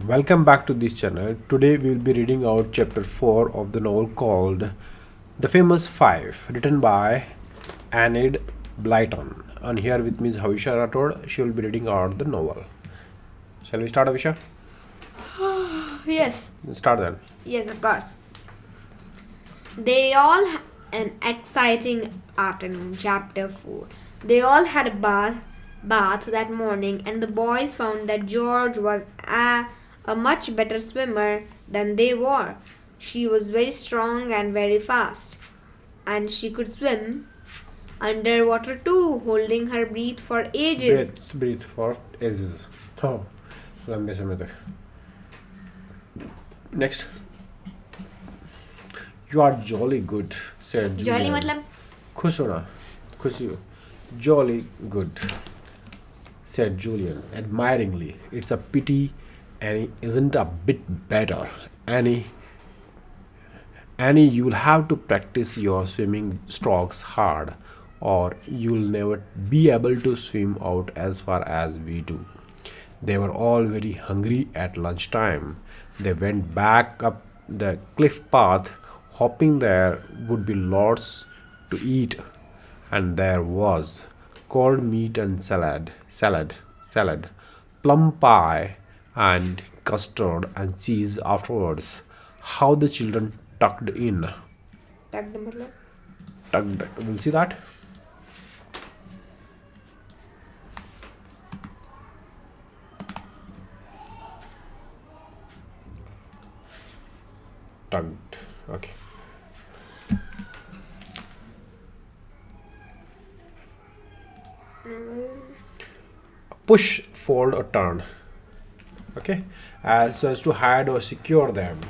Welcome back to this channel. Today we will be reading out chapter 4 of the novel called The Famous Five, written by Enid Blyton. And here with me is Havisha Rathod. She will be reading out the novel. Shall we start, Havisha? Yes, Start then. yes, of course. They all had an exciting afternoon. Chapter 4. They all had a bath that morning, and the boys found that George was a much better swimmer than they were. She was very strong and very fast, and she could swim underwater too, holding her breath for ages. Breathe for ages. Oh, लंबे समय तक. Next. You are jolly good, said Julian. Jolly मतलब खुश होना, खुशी हो. Jolly good, said Julian admiringly. It's a pity Annie isn't a bit better. Annie, you'll have to practice your swimming strokes hard, or you'll never be able to swim out as far as we do. They were all very hungry at lunchtime. They went back up the cliff path, hoping there would be lots to eat. And there was cold meat and salad, plum pie, and custard and cheese afterwards. How the children tucked in. tucked मतलब Tucked. We'll see that. Tugged. Okay. Push, fold, or turn. Okay, so as to hide or secure them,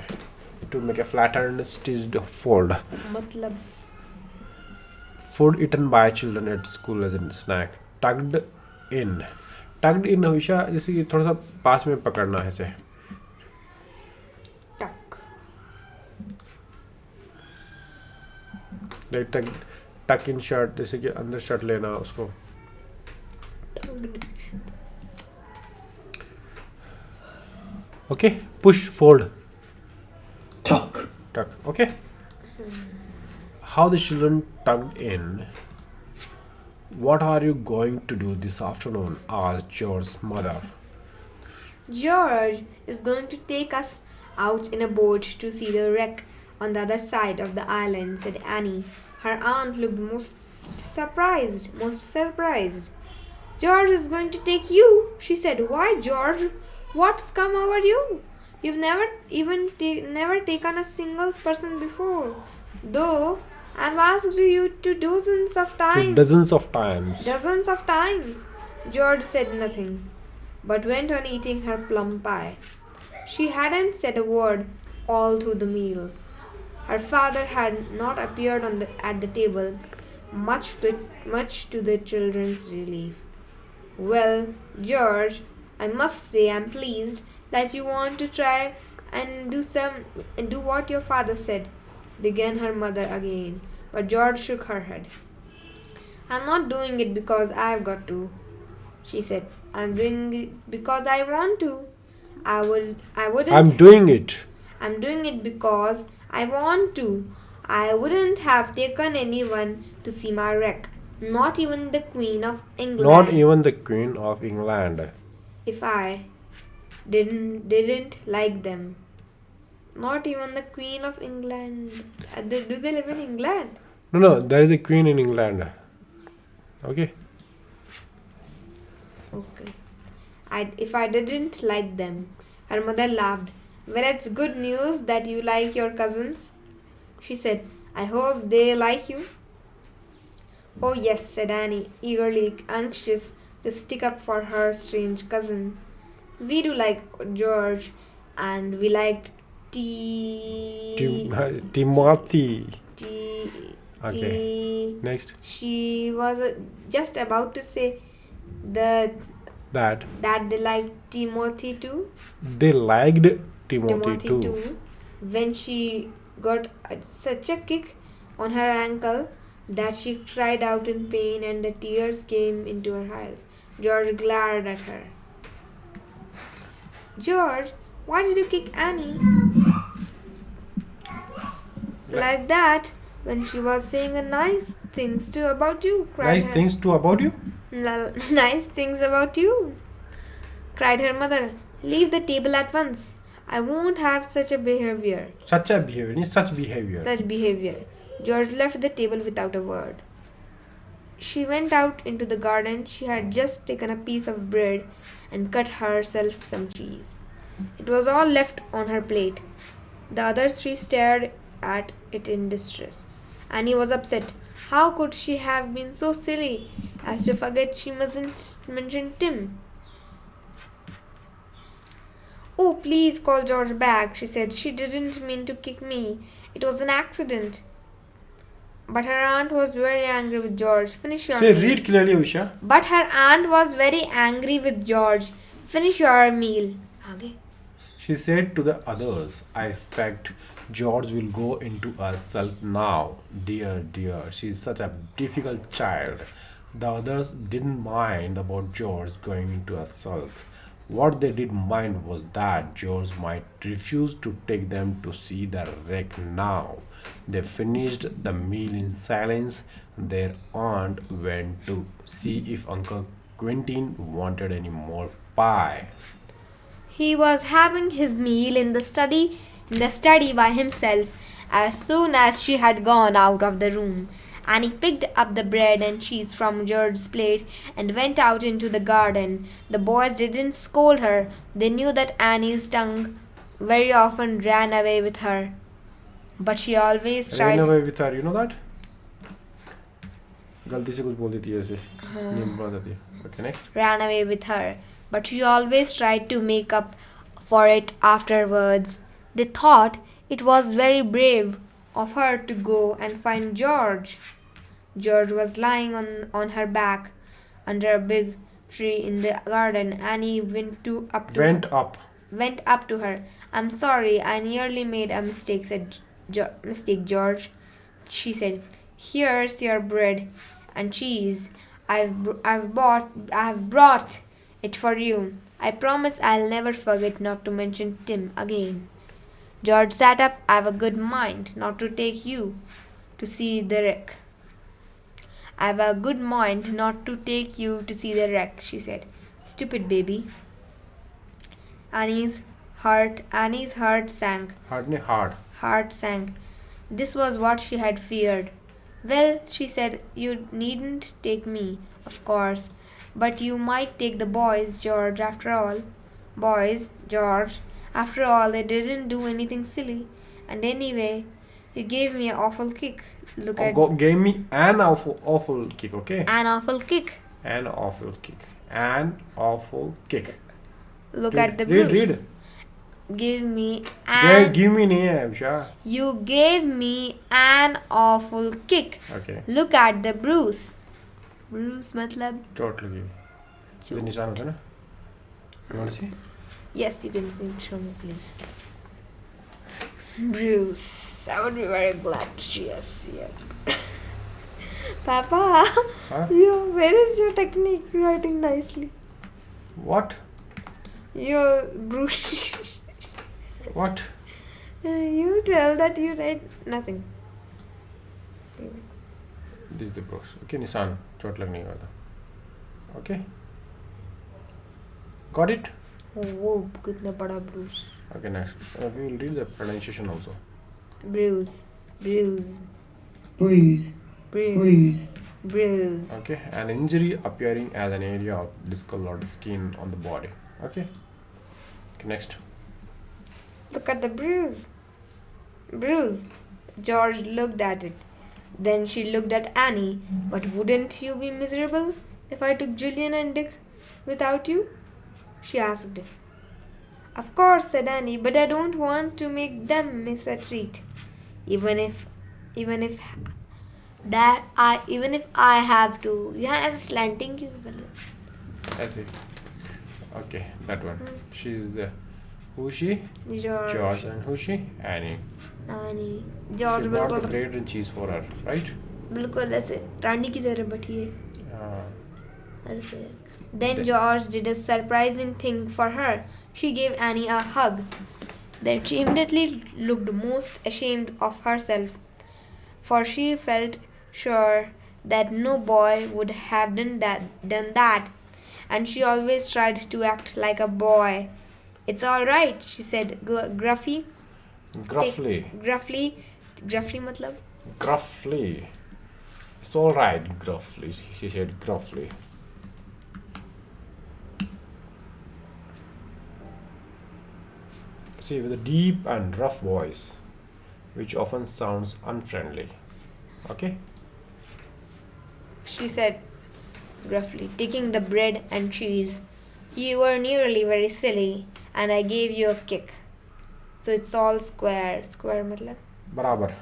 to make a flattened stitched fold. मतलब Food eaten by children at school as a snack. Tucked in. Tucked in हमेशा जैसे कि थोड़ा सा पास में पकड़ना है ऐसे. tuck. Like tuck in shirt, जैसे कि अंदर शर्ट लेना उसको. Okay, push, fold, Tuck. tuck. Okay. How the children tucked in. What are you going to do this afternoon? Asked George's mother. George is going to take us out in a boat to see the wreck on the other side of the island, said Annie. Her aunt looked most surprised. George is going to take you, she said. Why, George? What's come over you? You've never taken a single person before, though I've asked you to dozens of times. Dozens of times. Dozens of times. George said nothing, but went on eating her plum pie. She hadn't said a word all through the meal. Her father had not appeared at the table, much to the children's relief. Well, George, I must say I'm pleased that you want to try and do what your father said, began her mother again, but George shook her head. I'm not doing it because I've got to, she said. I'm doing it because I want to. I wouldn't I'm doing it. I'm doing it because I want to. I wouldn't have taken anyone to see my wreck, not even the Queen of England. Not even the Queen of England. If I didn't like them. Not even the Queen of England. Do they live in England? No, there is a Queen in England. Okay. Okay. If I didn't like them. Her mother laughed. Well, it's good news that you like your cousins, she said. I hope they like you. Oh, yes, said Annie, eagerly anxious to stick up for her strange cousin. We do like George, and we liked Timothy. T. Okay. Next. She was just about to say that That they liked Timothy too. they liked Timothy too. When she got such a kick on her ankle that she cried out in pain and the tears came into her eyes. George glared at her. George, Why did you kick Annie like that when she was saying a nice things to about you? Cried Nice her. things too about you? Nice things about you, cried her mother. Leave the table at once. I won't have such a behavior. Such a behavior. Such behavior. Such behavior. George left the table without a word. She went out into the garden. She had just taken a piece of bread and cut herself some cheese. It was all left on her plate. The other three stared at it in distress. Annie was upset. How could she have been so silly as to forget she mustn't mention Tim? Oh, please call George back, she said. She didn't mean to kick me. It was an accident. But her aunt was very angry with George. Finish your Say, meal. read clearly, Usha. But her aunt was very angry with George. Finish your meal. आगे. She said to the others, I expect George will go into a sulk now. Dear, dear, she is such a difficult child. The others didn't mind about George going into a sulk. What they did mind was that George might refuse to take them to see the wreck now. They finished the meal in silence. Their aunt went to see if Uncle Quentin wanted any more pie. He was having his meal in the study by himself as soon as she had gone out of the room. Annie picked up the bread and cheese from George's plate and went out into the garden. The boys didn't scold her. They knew that Annie's tongue very often ran away with her. But she always tried. Ran away with her, you know that? गलती से कुछ बोल देती है ऐसे नियम बना देती है. Okay, next. Ran away with her, but she always tried to make up for it afterwards. They thought it was very brave of her to go and find George. George was lying on her back under a big tree in the garden. Annie went up to her. I'm sorry, I nearly made a mistake, mistake, George. She said, here's your bread and cheese. I've brought it for you. I promise I'll never forget not to mention Tim again. George sat up. I've a good mind not to take you to see the wreck. I've a good mind not to take you to see the wreck, she said. Stupid baby. Annie's heart sank. Heart sank. This was what she had feared. Well, she said, you needn't take me, of course, but you might take the boys, George, after all. Boys, George, after all, they didn't do anything silly. And anyway, you gave me an awful kick. Gave me an awful kick, okay? An awful kick. An awful kick. An awful kick. Look at the bruise. Read. Give me नहीं है Usha. You gave me an awful kick. Okay. Look at the bruise. Bruise मतलब? चोट लगी. ये निशान होता है ना? You want to see? Yes, you can see. Show me, please. Bruce, I would be very glad to see us here. Papa, Huh? where is your technique writing nicely? What? Your Bruce. What? You tell that you write nothing. This is the bruise. Okay, निशान चोट लगने वाला. Okay. Got it? Oh, कितना बड़ा bruise. Okay, next. We will read the pronunciation also. Bruise. bruise, Bruise. Okay, an injury appearing as an area of discolored skin on the body. Okay. Next. Look at the bruise. Bruise. George looked at it. Then she looked at Annie. But wouldn't you be miserable if I took Julian and Dick without you? She asked. Of course, said Annie, but I don't want to make them miss a treat. Even if I have to. Yeah, as a slanting you. I see. Okay, that one. She is the. Who is she? George. And who is she? Annie. Annie. George She bought the बिल्कुल bread and cheese for her, right? बिल्कुल ऐसे रानी की तरह बैठी है. Uh, Then George did a surprising thing for her. She gave Annie a hug. Then she immediately looked most ashamed of herself, for she felt sure that no boy would have done that, and she always tried to act like a boy. It's all right, she said gruffly. Gruffly. Gruffly matlab? Gruffly. It's all right, gruffly. She said gruffly. See, with a deep and rough voice, which often sounds unfriendly. Okay? She said gruffly, taking the bread and cheese. You were nearly very silly, and I gave you a kick. So it's all square. Square matlab? Barabar.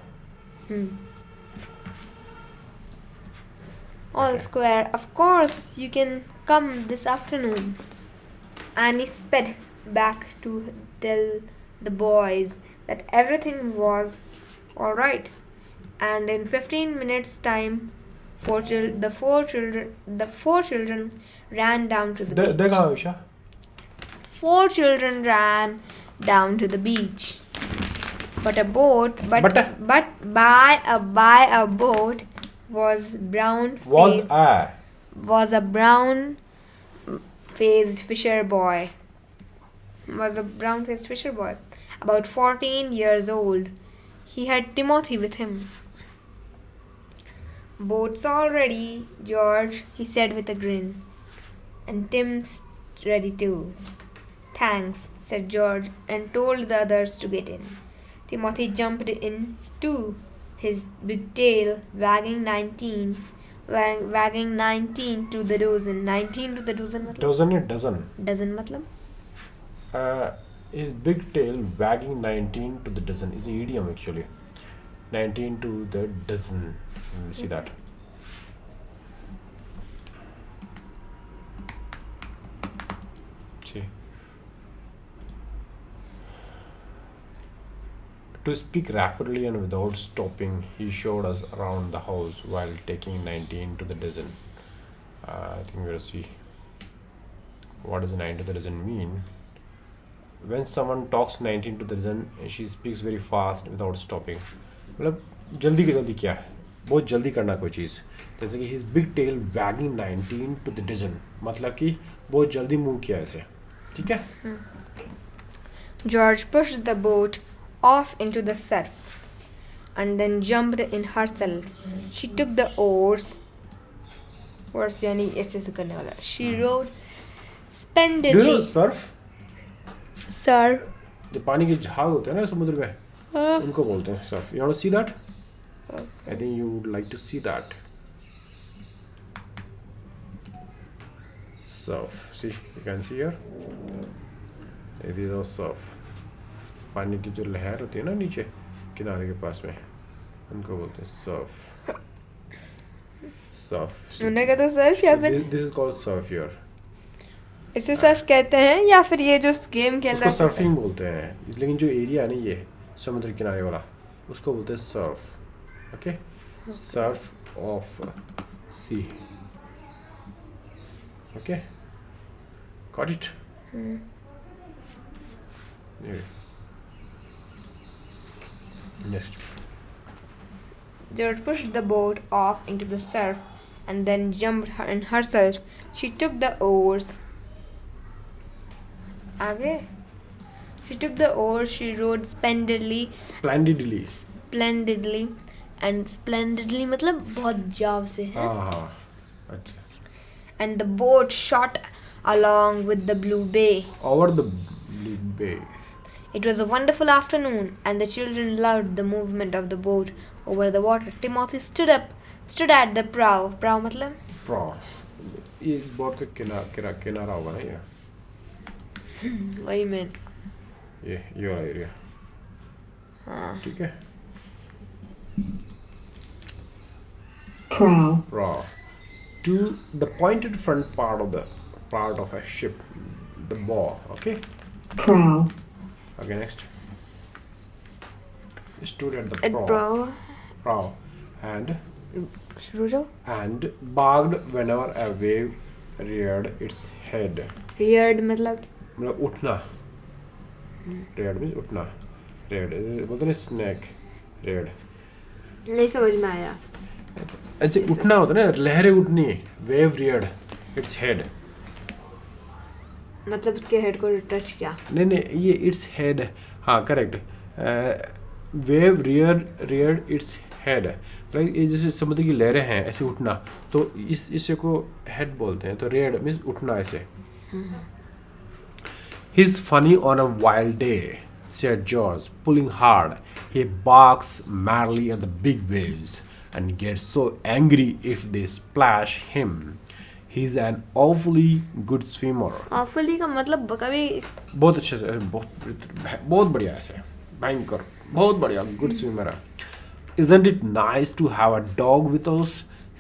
All Okay. square. Of course, you can come this afternoon. Annie sped back to tell the boys that everything was all right, and in 15 minutes' time, the four children ran down to the beach. देखा विशा? 4 children ran down to the beach. But a boat, but by a boat was a brown faced fisher boy. About 14 years old. He had Timothy with him. Boat's all ready, George, he said with a grin. And Tim's ready too. Thanks, said George, and told the others to get in. Timothy jumped in too, his big tail wagging 19 to the dozen. 19 to the dozen matlab? Dozen. Dozen matlab? His big tail wagging 19 to the dozen is an idiom actually. 19 to the dozen. You see that? See. To speak rapidly and without stopping, he showed us around the house while taking 19 to the dozen. I think we'll see. What does 9 to the dozen mean? When someone talks 19 to the dozen, she speaks very fast without stopping. मतलब जल्दी क्या है? बहुत जल्दी करना कोई चीज़. जैसे कि his big tail wagging 19 to the dozen. मतलब कि बहुत जल्दी मूव किया ऐसे. ठीक है? George pushed the boat off into the surf and then jumped in herself. She took the oars. Oars यानी ऐसे से करने वाला. She rowed Do splendidly. you know surf? Sir. जो पानी के जहाज होते हैं ना समुद्र में, उनको बोलते हैं surf. You want to see that? Okay. I think you would like to see that. Surf. See, you can see here. It is a surf. पानी की जो लहर होती है ना नीचे किनारे के पास में, उनको बोलते हैं surf. Surf. उन्होंने कहा तो सर्फ या फिर This is called surf here. इसे सर्फ कहते हैं या फिर ये जो गेम खेल रहा उसको है सर्फिंग बोलते हैं, लेकिन जो एरिया है ना ये समुद्र किनारे वाला, उसको बोलते हैं surf. Okay, surf of sea. Okay, got it. Next. George pushed the boat off into the surf and then jumped in herself. She took the oars. आगे. She took the oars. She rowed splendidly. And splendidly मतलब बहुत जाव से है. हाँ. अच्छा. And the boat shot along with the blue bay. Over the blue bay. It was a wonderful afternoon, and the children loved the movement of the boat over the water. Timothy stood at the prow. Prow मतलब? Pro. ये boat का किनारा होगा ना ये. वही मैं. ये वाला एरिया. हाँ. ठीक है. prow, To the pointed front part of a ship, the bow. Okay. prow, Okay, next. Stood at the At prow and शुरू जाओ. barked whenever a wave reared its head. Reared मतलब मतलब उठना. रेड मीन्स उठना. Red बोलते ना snack. Red नहीं समझ में आया. ऐसे उठना होता है ना, लहरें उठनी. Wave reared its head. मतलब उसके हेड को टच किया. नहीं नहीं, ये इट्स हेड. हाँ correct. Wave reared its head. Like ये जैसे समुद्र की लहरें हैं ऐसे उठना, तो इसे को हेड बोलते हैं. तो रेड मीन्स उठना ऐसे. He's funny on a wild day, said George, pulling hard. He barks madly at the big waves and gets so angry if they splash him. He's an awfully good swimmer. awfully का मतलब कभी बहुत अच्छे से, बहुत बढ़िया ऐसे, भयंकर, बहुत बढ़िया, गुड स्विमर है. Isn't it nice to have a dog with us?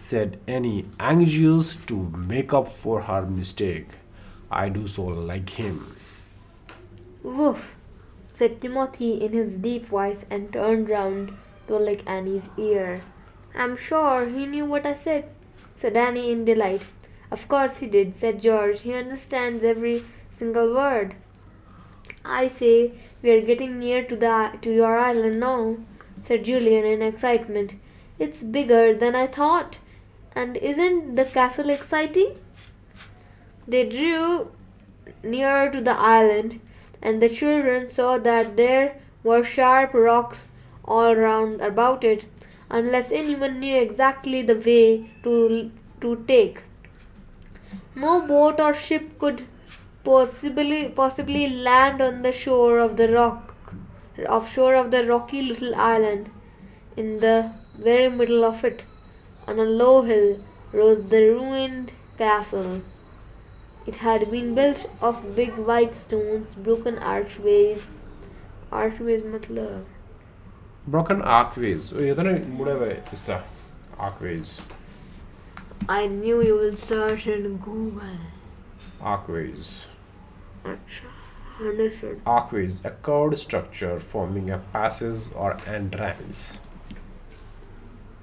Said Annie, anxious to make up for her mistake. I do so like him. woof, said Timothy in his deep voice and turned round to lick Annie's ear. I'm sure he knew what I said Annie in delight. Of course he did, said George. He understands every single word. I say, we are getting near to your island now, said Julian in excitement. It's bigger than I thought. And isn't the castle exciting? They drew near to the island, and the children saw that there were sharp rocks all round about it, unless anyone knew exactly the way to take. No boat or ship could possibly land on the shore of the rocky little island. In the very middle of it, on a low hill, rose the ruined castle. It had been built of big white stones, broken archways. Archways मतलब Broken archways. ये तो ना मुड़े हुए हिस्सा. Archways. I knew you will search in Google. Archways. अच्छा, understood. Archways, a curved structure forming a passage or entrance.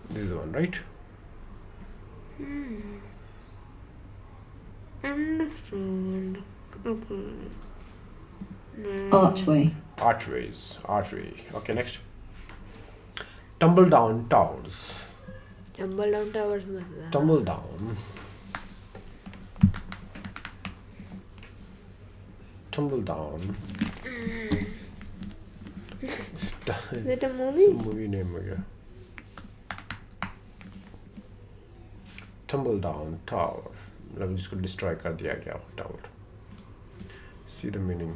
This is the one, right? Understood. Okay. Archway. Archway. Okay, next. Tumble down towers. Tumble down towers मतलब Tumble down. Tumble down. Is it a movie? Movie name again. Tumble down tower. मतलब जिसको destroy कर दिया गया tower. See the meaning.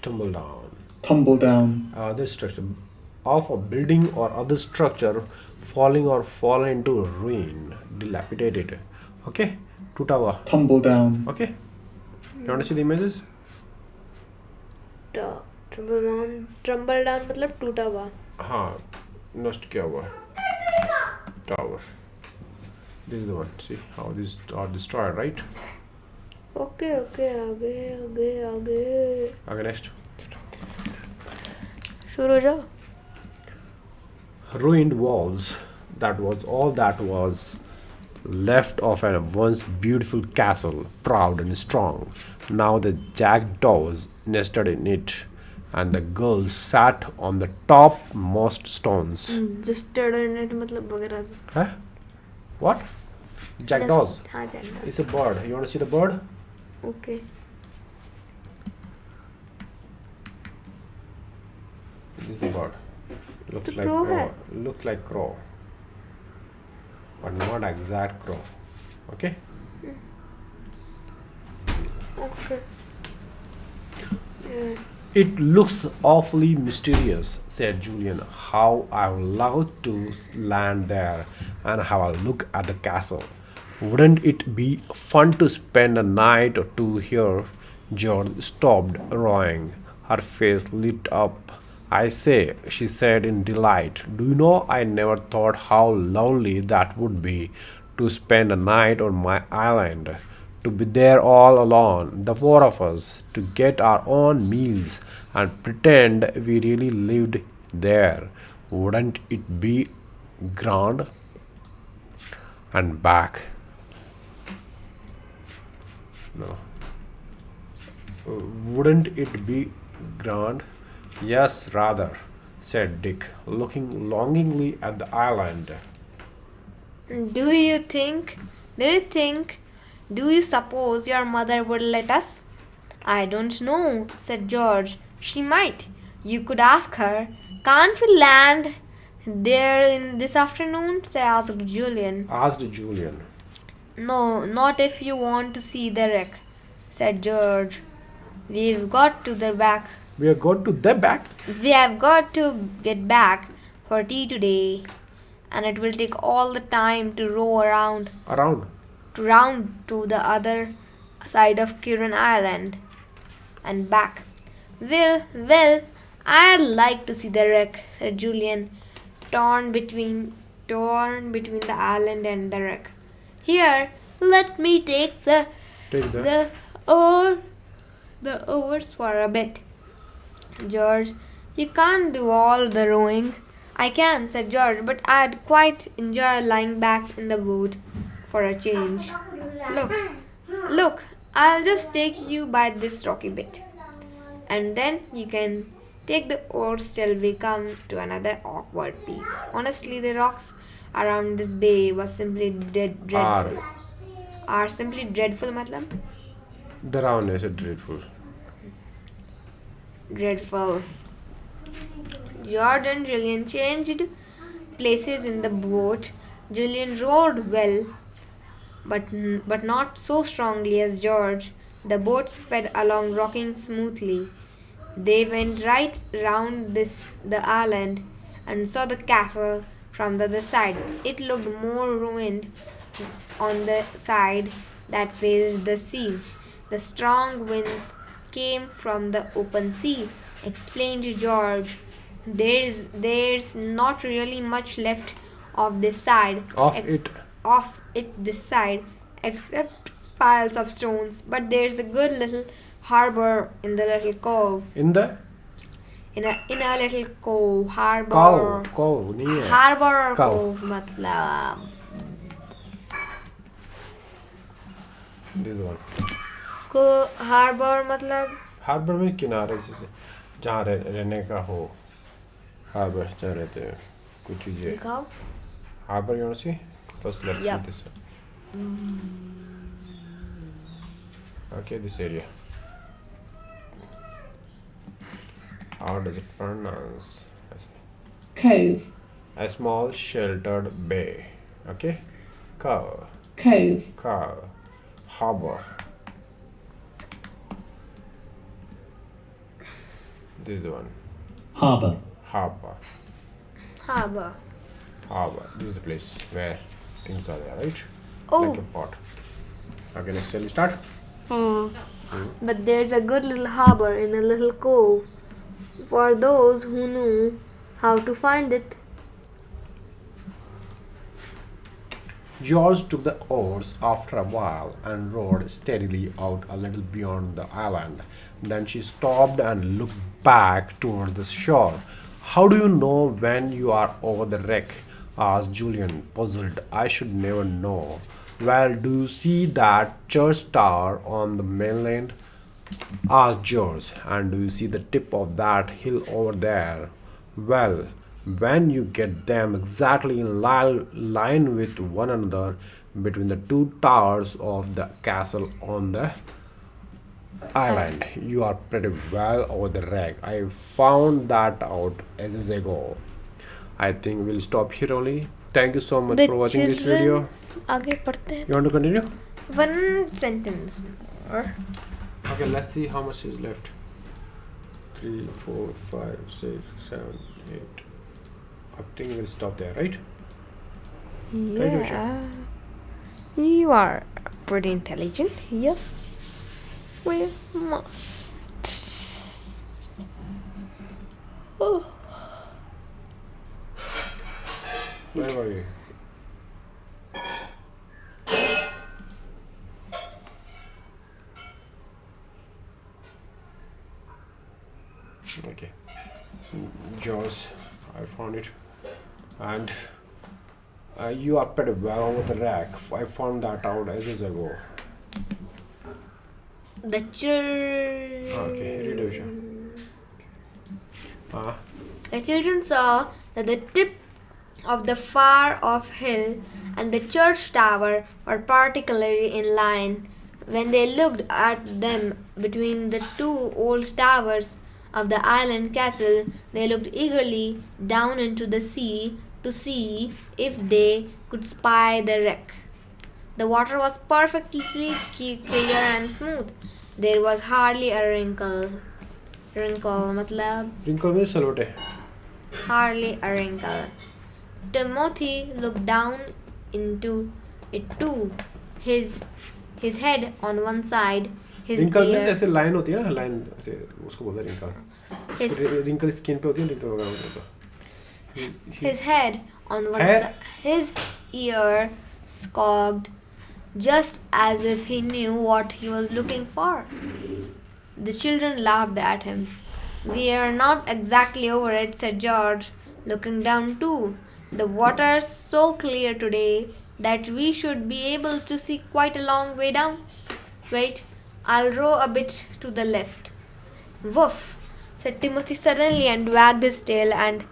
Tumble down. Tumble down. Other structure of a building or other structure falling or fallen into ruin, dilapidated. Okay, टूटा हुआ. Tumble down. Okay, you want to see the images? Tumble down मतलब टूटा हुआ. हाँ, नष्ट किया हुआ tower. This is the one. See how these are destroyed, right? Okay, आगे. Okay, next. शुरू हो जाओ. Ruined walls. That was all that was left of a once beautiful castle, proud and strong. Now the jackdaws nested in it, and the girls sat on the topmost stones. Just internet मतलब वगैरह से. Huh? What? Jackdaws. हाँ jackdaws. It's a bird. You want to see the bird? Okay. This is the bird. Looks तो like crow crow. है. Looks like crow, but not exact crow. Okay. Okay. Yeah. It looks awfully mysterious, said Julian. How I would love to land there and have a look at the castle. Wouldn't it be fun to spend a night or two here? George stopped rowing. Her face lit up. I say, she said in delight, do you know I never thought how lovely that would be to spend a night on my island, to be there all alone, the four of us, to get our own meals and pretend we really lived there. Wouldn't it be grand? and back. No. Wouldn't it be grand? Yes, rather, said Dick, looking longingly at the island. Do you think, do you think, do you suppose your mother would let us? I don't know, said George. She might. You could ask her. Can't we land there in this afternoon? Asked Julian. Asked Julian. No, not if you want to see the wreck, said George. We've got to the back. We are going to the back. We have got to get back for tea today, and it will take all the time to row around Around. to round to the other side of Kiran Island and back. Well, I'd like to see the wreck, said Julian, torn between the island and the wreck. Here, let me take Take the. the oar the oars for a bit. George, you can't do all the rowing. I can, said George, but I'd quite enjoy lying back in the boat for a change. Look, I'll just take you by this rocky bit, and then you can take the oars till we come to another awkward piece. Honestly, the rocks around this bay was simply dreadful. Are simply dreadful, matlab? Down is dreadful. Dreadful. George and Julian changed places in the boat. Julian rowed well, but not so strongly as George. The boat sped along, rocking smoothly. They went right round the island and saw the castle from the other side. It looked more ruined on the side that faced the sea. The strong winds came from the open sea, explained George. There's not really much left of this side. Of it this side, except piles of stones. But there's a good little harbor in the little cove. In a little cove, harbor. Cove, near. Harbor or Cove. cove, matlab. This one. Harbor मतलब harbour में किनारे से जहाँ रहने का हो harbour जहाँ रहते हैं कुछ चीजें दिखाओ harbour you want to see first let's Yep. see this one okay this area how does it pronounce Cove. a small sheltered bay okay cove harbor this is the one Harbour. harbor harbor. this is the place where things are there right Oh. like a pot okay next shall we start But there's a good little harbor in a little cove for those who knew how to find it. George took the oars after a while and rowed steadily out a little beyond the island. Then she stopped and looked back towards the shore. How do you know when you are over the wreck? Asked Julian, puzzled. I should never know. Well, do you see that church tower on the mainland? Asked George. And do you see the tip of that hill over there? Well, when you get them exactly in line with one another between the two towers of the castle on the island, you are pretty well over the wreck. I found that out ages ago. I think we'll stop here only. Thank you so much for watching this video. आगे पढ़ते हैं You want to continue? one sentence more. Okay, let's see how much is left. 3, 4, 5, 6, 7, 8. I think we'll stop there, right? Yeah. You are pretty intelligent. Yes. We must. Oh. Where were you? Okay. Jaws, I found it. And You are pretty well over the rack. I found that out ages ago. The Okay, read it. The children saw that the tip of the far off hill and the church tower were particularly in line. When they looked at them between the two old towers of the island castle, they looked eagerly down into the sea to see if they could spy the wreck. The water was perfectly clear and smooth. There was hardly a wrinkle. Wrinkle, matlab, Wrinkle में सलवटे. hardly a wrinkle. Timothy looked down into it too. His head on one side, his Wrinkle में ear, ऐसे line होती है ना, line ऐसे उसको बोलते हैं His- wrinkle. Wrinkle स्किन पे होती है, wrinkle वगैरह होता है. his head on one Hair? side, his ear cocked, just as if he knew what he was looking for. The children laughed at him. We are not exactly over it, said George, looking down too. The water's so clear today that we should be able to see quite a long way down. Wait, I'll row a bit to the left. Woof, said Timothy suddenly and wagged his tail, and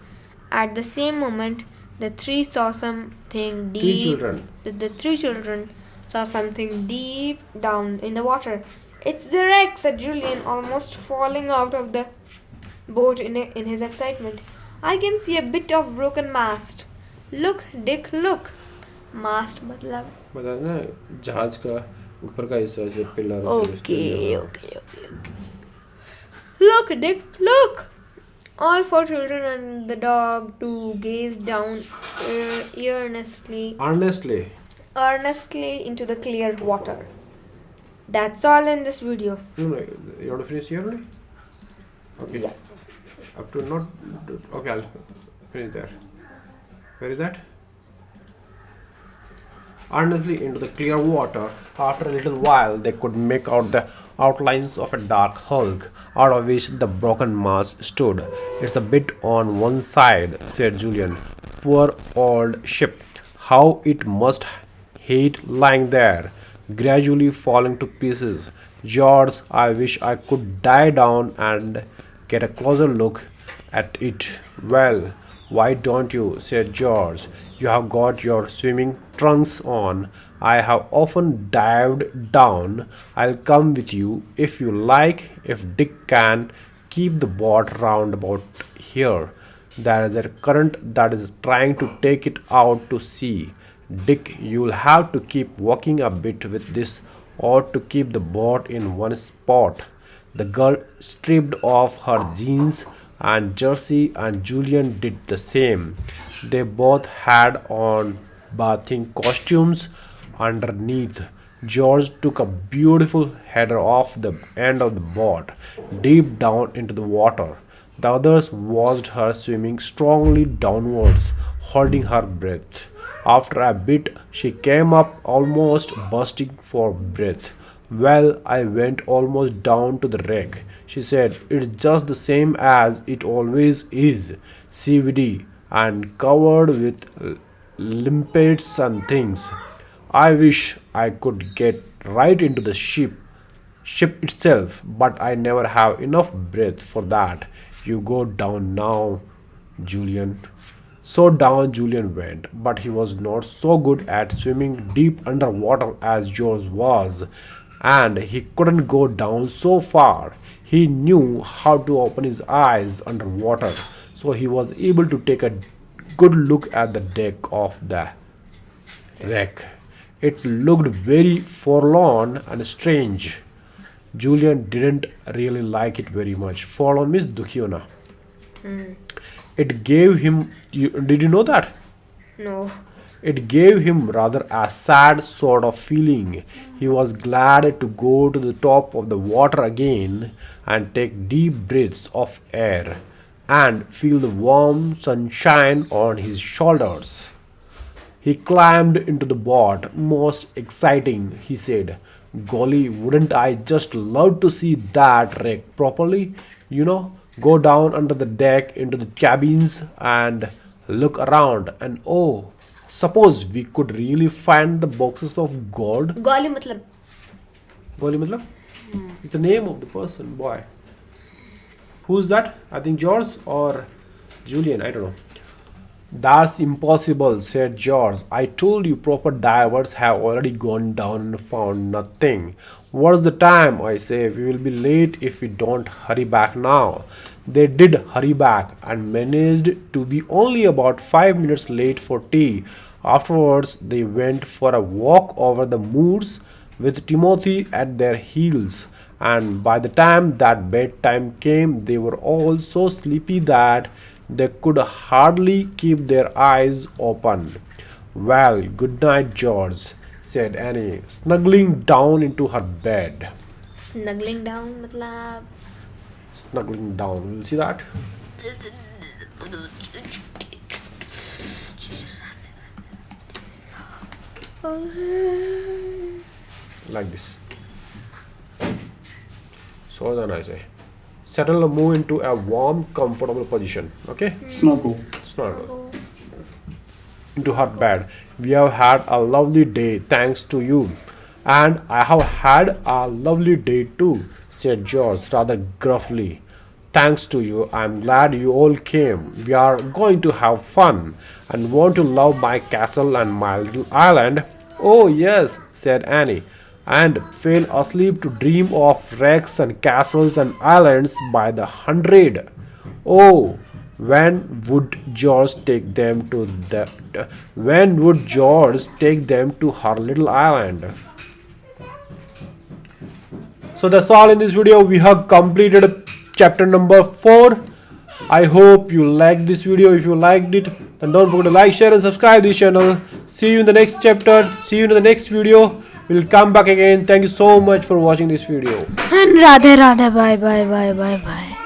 at the same moment the three saw something deep. Three children. The three children saw something deep down in the water. It's the wreck, said Julian, almost falling out of the boat in his excitement. I can see a bit of broken mast. Look, Dick, look. Mast matlab. मतलब ना जहाज का ऊपर का हिस्सा से pillar. Okay. Look, Dick, look. All four children and the dog too gazed down earnestly into the clear water. That's all in this video. No, you want to finish here only? Okay. Yeah. Up to not. Okay, I'll finish there. Where is that? Earnestly into the clear water. After a little while, they could make out the outlines of a dark hulk, out of which the broken mast stood. It's a bit on one side, said Julian. Poor old ship. How it must hate lying there, gradually falling to pieces. George, I wish I could die down and get a closer look at it. Well, why don't you? Said George. You have got your swimming trunks on. I have often dived down. I'll come with you if you like, if Dick can keep the boat round about here. There is a current that is trying to take it out to sea. Dick, you'll have to keep walking a bit with this or to keep the boat in one spot. The girl stripped off her jeans and jersey, and Julian did the same. They both had on bathing costumes underneath. George took a beautiful header off the end of the boat, deep down into the water. The others watched her swimming strongly downwards, holding her breath. After a bit, she came up almost bursting for breath. Well, I went almost down to the wreck, she said. It's just the same as it always is, seaweedy and covered with limpets and things. I wish I could get right into the ship itself, but I never have enough breath for that. You go down now, Julian. So down Julian went, but he was not so good at swimming deep underwater as George was, and he couldn't go down so far. He knew how to open his eyes underwater, so he was able to take a good look at the deck of the wreck. It looked very forlorn and strange. Julian didn't really like it very much. Forlorn means dukhi hona. It gave him. Did you know that? No. It gave him rather a sad sort of feeling. He was glad to go to the top of the water again and take deep breaths of air and feel the warm sunshine on his shoulders. He climbed into the boat. Most exciting, he said. Golly, wouldn't I just love to see that wreck properly? Go down under the deck into the cabins and look around. And oh, Suppose we could really find the boxes of gold. Gauli मतलब Goli matlab? It's the name of the person, boy. Who's that? I think George or Julian, I don't know. That's impossible, said George. I told you proper divers have already gone down and found nothing. What's the time? I say, we will be late if we don't hurry back now. They did hurry back and managed to be only about 5 minutes late for tea. Afterwards, they went for a walk over the moors with Timothy at their heels. And by the time that bedtime came, they were all so sleepy that they could hardly keep their eyes open. Well, good night, George, said Annie, snuggling down into her bed. snuggling down मतलब Snuggling down. We'll see that. Like this. So then I say, settle or move into a warm, comfortable position. Okay? Snuggle. Snuggle into her bed. We have had a lovely day thanks to you. And I have had a lovely day too, said George rather gruffly. Thanks to you, I'm glad you all came. We are going to have fun and want to love my castle and my little island. Oh, yes, said Annie, and fell asleep to dream of wrecks and castles and islands by the hundred. Oh, when would George take them to her little island? So that's all in this video. We have completed chapter number 4. I hope you liked this video. If you liked it, then don't forget to like, share and subscribe this channel. See you in the next chapter. See you in the next video. We'll come back again. Thank you so much for watching this video. and Radhe Radhe bye bye bye bye bye